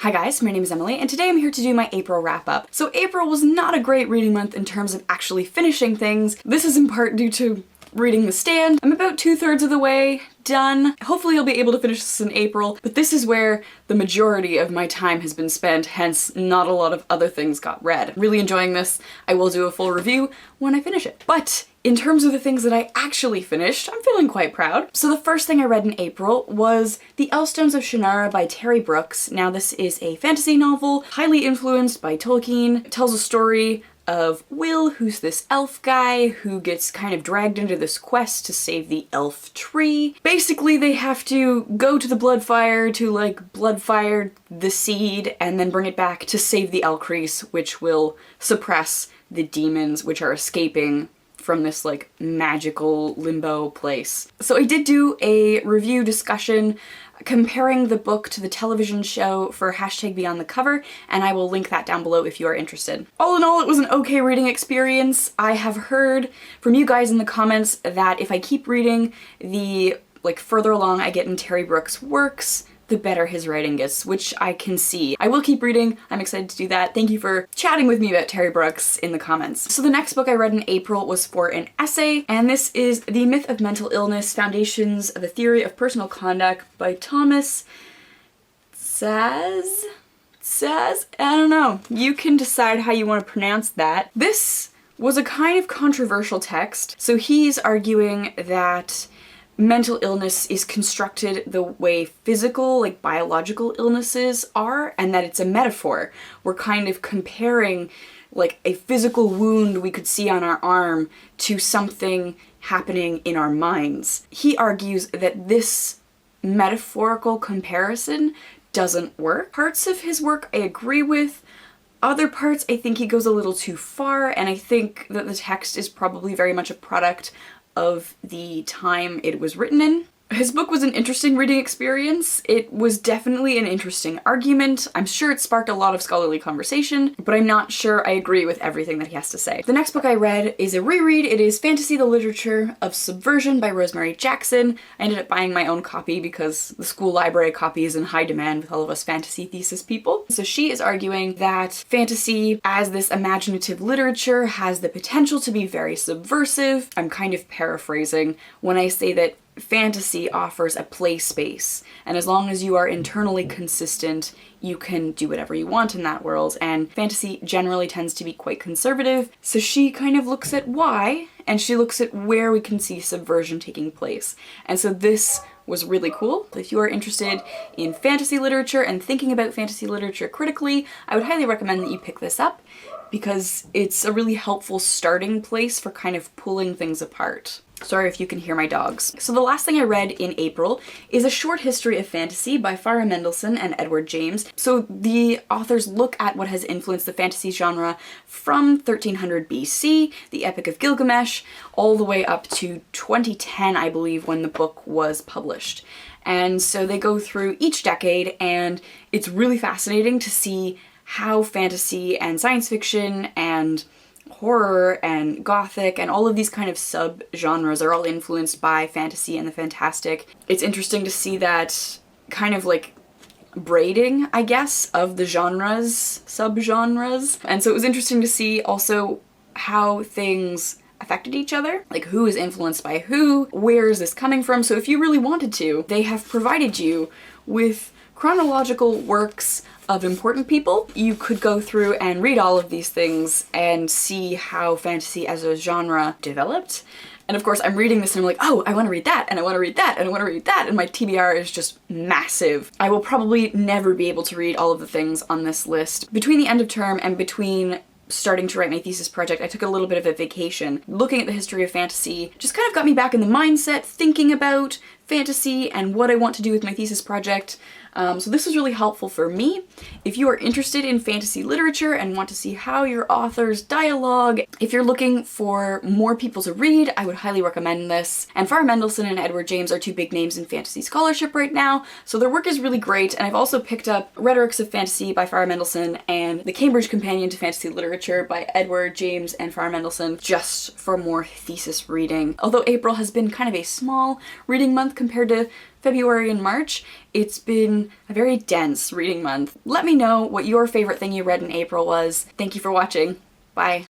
Hi guys, my name is Emily, and today I'm here to do my April wrap-up. So April was not a great reading month in terms of actually finishing things. This is in part due to reading The Stand. I'm about 2/3 of the way done. Hopefully I'll be able to finish this in April, but this is where the majority of my time has been spent, hence not a lot of other things got read. Really enjoying this. I will do a full review when I finish it. But in terms of the things that I actually finished, I'm feeling quite proud. So the first thing I read in April was The Elfstones of Shannara by Terry Brooks. Now this is a fantasy novel, highly influenced by Tolkien. It tells a story of Will, who's this elf guy who gets kind of dragged into this quest to save the elf tree. Basically, they have to go to the bloodfire to bloodfire the seed and then bring it back to save the Elcrease, which will suppress the demons which are escaping from this magical limbo place. So I did do a review discussion comparing the book to the television show for #BeyondTheCover, and I will link that down below if you are interested. All in all, it was an okay reading experience. I have heard from you guys in the comments that if I keep reading, the further along I get in Terry Brooks' works, the better his writing gets, which I can see. I will keep reading. I'm excited to do that. Thank you for chatting with me about Terry Brooks in the comments. So the next book I read in April was for an essay, and this is The Myth of Mental Illness, Foundations of a Theory of Personal Conduct by Thomas Szasz? I don't know. You can decide how you want to pronounce that. This was a kind of controversial text. So he's arguing that mental illness is constructed the way physical, biological illnesses are, and that it's a metaphor. We're kind of comparing a physical wound we could see on our arm to something happening in our minds. He argues that this metaphorical comparison doesn't work. Parts of his work I agree with. Other parts I think he goes a little too far, and I think that the text is probably very much a product of the time it was written in. His book was an interesting reading experience. It was definitely an interesting argument. I'm sure it sparked a lot of scholarly conversation, but I'm not sure I agree with everything that he has to say. The next book I read is a reread. It is Fantasy: The Literature of Subversion by Rosemary Jackson. I ended up buying my own copy because the school library copy is in high demand with all of us fantasy thesis people. So she is arguing that fantasy as this imaginative literature has the potential to be very subversive. I'm kind of paraphrasing when I say that fantasy offers a play space, and as long as you are internally consistent, you can do whatever you want in that world, and fantasy generally tends to be quite conservative, so she kind of looks at why, and she looks at where we can see subversion taking place. And so this was really cool. If you are interested in fantasy literature and thinking about fantasy literature critically, I would highly recommend that you pick this up, because it's a really helpful starting place for kind of pulling things apart. Sorry if you can hear my dogs. So the last thing I read in April is A Short History of Fantasy by Farah, Mendlesohn and Edward James. So the authors look at what has influenced the fantasy genre from 1300 BC, the Epic of Gilgamesh, all the way up to 2010, I believe, when the book was published. And so they go through each decade, and it's really fascinating to see how fantasy and science fiction and horror and gothic and all of these kind of sub-genres are all influenced by fantasy and the fantastic. It's interesting to see that kind of braiding, I guess, of the genres, sub-genres. And so it was interesting to see also how things affected each other, who is influenced by who, where is this coming from. So if you really wanted to, they have provided you with chronological works of important people. You could go through and read all of these things and see how fantasy as a genre developed. And of course I'm reading this and I'm like, oh, I want to read that, and I want to read that, and I want to read that, and my TBR is just massive. I will probably never be able to read all of the things on this list. Between the end of term and between starting to write my thesis project, I took a little bit of a vacation. Looking at the history of fantasy just kind of got me back in the mindset, thinking about fantasy and what I want to do with my thesis project. So this was really helpful for me. If you are interested in fantasy literature and want to see how your authors dialogue, if you're looking for more people to read, I would highly recommend this. And Farah, Mendlesohn and Edward James are two big names in fantasy scholarship right now, so their work is really great. And I've also picked up Rhetorics of Fantasy by Farah Mendlesohn and The Cambridge Companion to Fantasy Literature by Edward James and Farah Mendlesohn, just for more thesis reading. Although April has been kind of a small reading month compared to February and March, it's been a very dense reading month. Let me know what your favorite thing you read in April was. Thank you for watching. Bye.